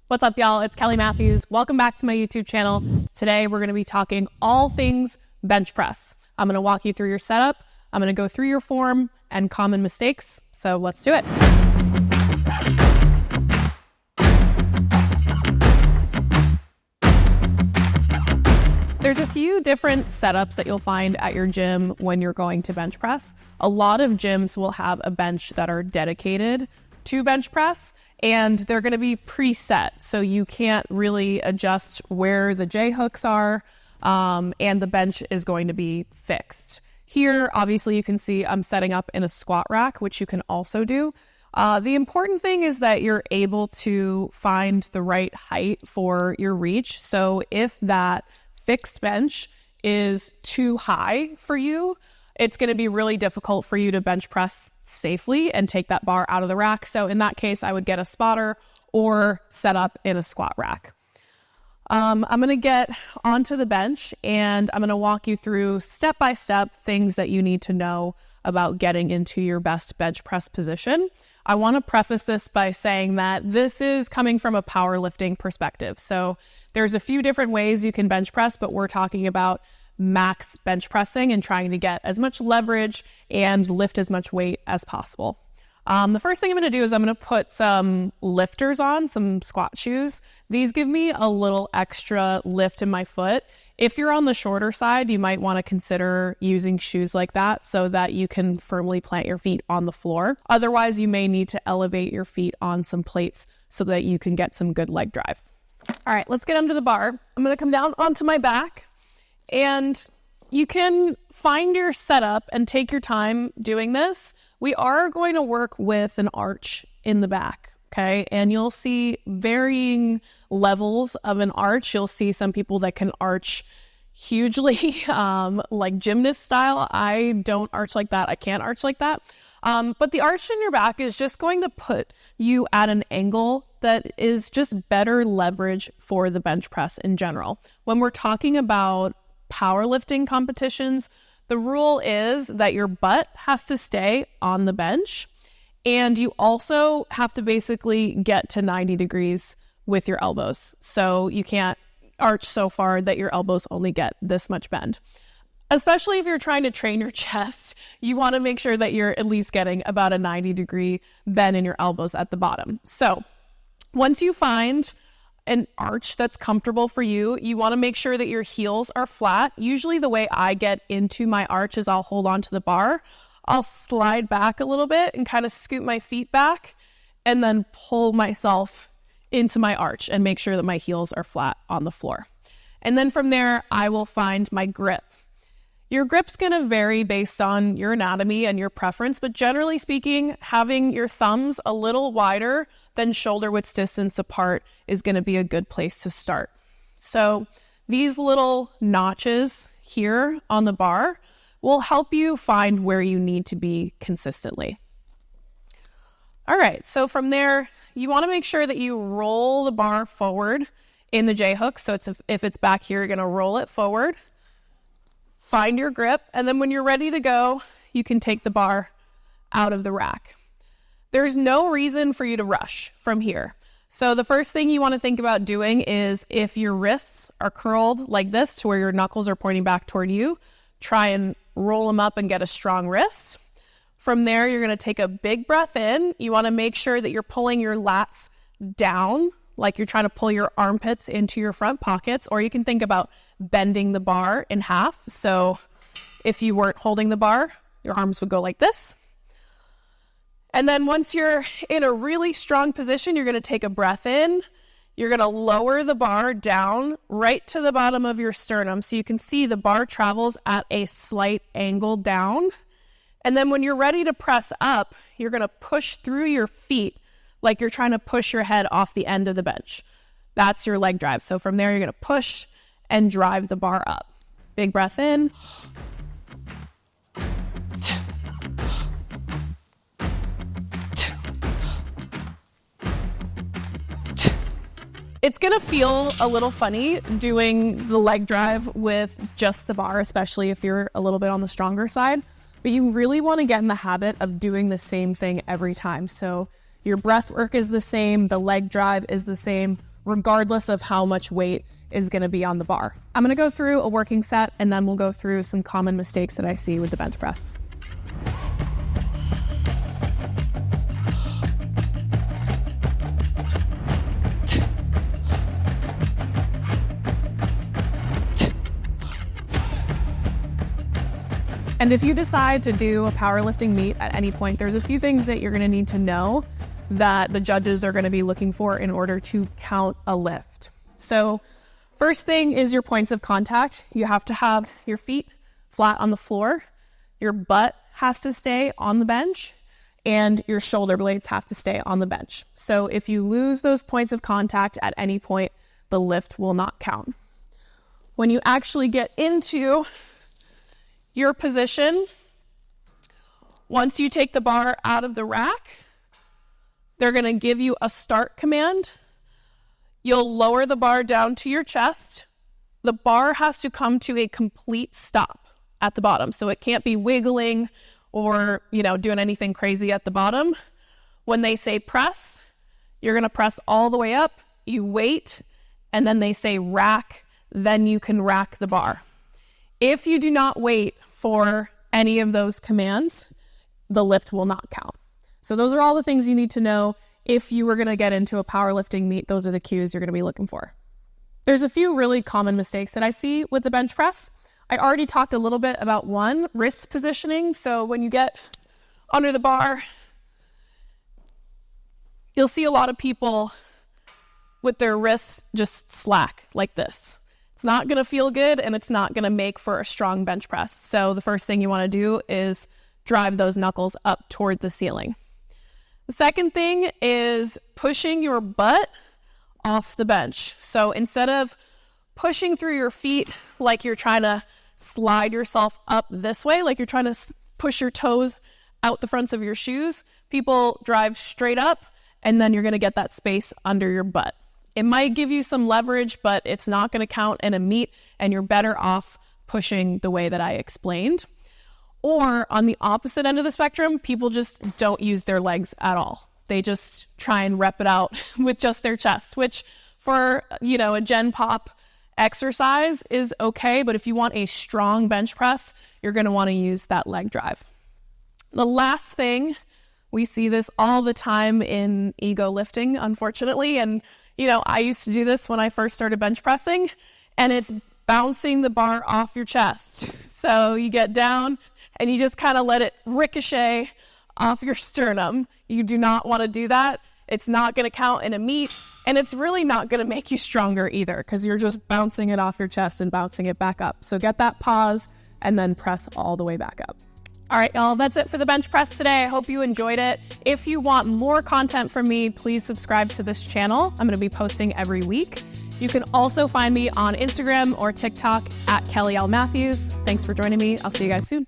What's up, y'all? It's Kelly Matthews. Welcome back to my YouTube channel. Today, we're going to be talking all things bench press. I'm going to walk you through your setup. I'm going to go through your form and common mistakes. So let's do it. There's a few different setups that you'll find at your gym when you're going to bench press. A lot of gyms will have a bench that are dedicated to bench press, and they're going to be preset, so you can't really adjust where the J hooks are, and the bench is going to be fixed. Here, obviously, you can see I'm setting up in a squat rack, which you can also do. The important thing is that you're able to find the right height for your reach. So if that fixed bench is too high for you, it's going to be really difficult for you to bench press safely and take that bar out of the rack. So in that case, I would get a spotter or set up in a squat rack. I'm going to get onto the bench and I'm going to walk you through step-by-step things that you need to know about getting into your best bench press position. I want to preface this by saying that this is coming from a powerlifting perspective. So there's a few different ways you can bench press, but we're talking about max bench pressing and trying to get as much leverage and lift as much weight as possible. The first thing I'm going to do is I'm going to put some lifters on, some squat shoes. These give me a little extra lift in my foot. If you're on the shorter side, you might want to consider using shoes like that so that you can firmly plant your feet on the floor. Otherwise, you may need to elevate your feet on some plates so that you can get some good leg drive. All right, let's get under the bar. I'm going to come down onto my back. And you can find your setup and take your time doing this. We are going to work with an arch in the back, okay? And you'll see varying levels of an arch. You'll see some people that can arch hugely, like gymnast style. I don't arch like that. I can't arch like that. But the arch in your back is just going to put you at an angle that is just better leverage for the bench press in general. When we're talking about powerlifting competitions, the rule is that your butt has to stay on the bench and you also have to basically get to 90 degrees with your elbows. So you can't arch so far that your elbows only get this much bend. Especially if you're trying to train your chest, you want to make sure that you're at least getting about a 90-degree bend in your elbows at the bottom. So once you find an arch that's comfortable for you, you want to make sure that your heels are flat. Usually the way I get into my arch is I'll hold on to the bar, I'll slide back a little bit and kind of scoot my feet back and then pull myself into my arch and make sure that my heels are flat on the floor. And then from there, I will find my grip. Your grip's going to vary based on your anatomy and your preference, but generally speaking, having your thumbs a little wider than shoulder width distance apart is going to be a good place to start. So these little notches here on the bar will help you find where you need to be consistently. All right, so from there, you want to make sure that you roll the bar forward in the J hook. So if it's back here, you're going to roll it forward. Find your grip, and then when you're ready to go, you can take the bar out of the rack. There's no reason for you to rush from here. So the first thing you want to think about doing is if your wrists are curled like this to where your knuckles are pointing back toward you, try and roll them up and get a strong wrist. From there, you're going to take a big breath in. You want to make sure that you're pulling your lats down, like you're trying to pull your armpits into your front pockets, or you can think about bending the bar in half. So if you weren't holding the bar, your arms would go like this. And then once you're in a really strong position, you're going to take a breath in. You're going to lower the bar down right to the bottom of your sternum. So you can see the bar travels at a slight angle down. And then when you're ready to press up, you're going to push through your feet like you're trying to push your head off the end of the bench. That's your leg drive. So from there, you're going to push and drive the bar up. Big breath in. It's going to feel a little funny doing the leg drive with just the bar, especially if you're a little bit on the stronger side. But you really want to get in the habit of doing the same thing every time. So your breath work is the same, the leg drive is the same, regardless of how much weight is going to be on the bar. I'm going to go through a working set, and then we'll go through some common mistakes that I see with the bench press. And if you decide to do a powerlifting meet at any point, there's a few things that you're going to need to know that the judges are going to be looking for in order to count a lift. So first thing is your points of contact. You have to have your feet flat on the floor, your butt has to stay on the bench, and your shoulder blades have to stay on the bench. So if you lose those points of contact at any point, the lift will not count. When you actually get into your position, once you take the bar out of the rack, they're going to give you a start command. You'll lower the bar down to your chest. The bar has to come to a complete stop at the bottom. So it can't be wiggling or, doing anything crazy at the bottom. When they say press, you're going to press all the way up. You wait, and then they say rack, then you can rack the bar. If you do not wait for any of those commands, the lift will not count. So those are all the things you need to know. If you were going to get into a powerlifting meet, those are the cues you're going to be looking for. There's a few really common mistakes that I see with the bench press. I already talked a little bit about one, wrist positioning. So when you get under the bar, you'll see a lot of people with their wrists just slack like this. It's not going to feel good, and it's not going to make for a strong bench press. So the first thing you want to do is drive those knuckles up toward the ceiling. The second thing is pushing your butt off the bench. So instead of pushing through your feet like you're trying to slide yourself up this way, like you're trying to push your toes out the fronts of your shoes, people drive straight up, and then you're going to get that space under your butt. It might give you some leverage, but it's not going to count in a meet, and you're better off pushing the way that I explained. Or on the opposite end of the spectrum, people just don't use their legs at all. They just try and rep it out with just their chest, which for, a gen pop exercise is okay. But if you want a strong bench press, you're going to want to use that leg drive. The last thing, we see this all the time in ego lifting, unfortunately. And, I used to do this when I first started bench pressing, and it's bouncing the bar off your chest. So you get down and you just kind of let it ricochet off your sternum. You do not want to do that. It's not going to count in a meet, and it's really not going to make you stronger either, because you're just bouncing it off your chest and bouncing it back up. So get that pause and then press all the way back up. All right, y'all, that's it for the bench press today. I hope you enjoyed it. If you want more content from me, please subscribe to this channel. I'm going to be posting every week. You can also find me on Instagram or TikTok at Kelly L. Matthews. Thanks for joining me. I'll see you guys soon.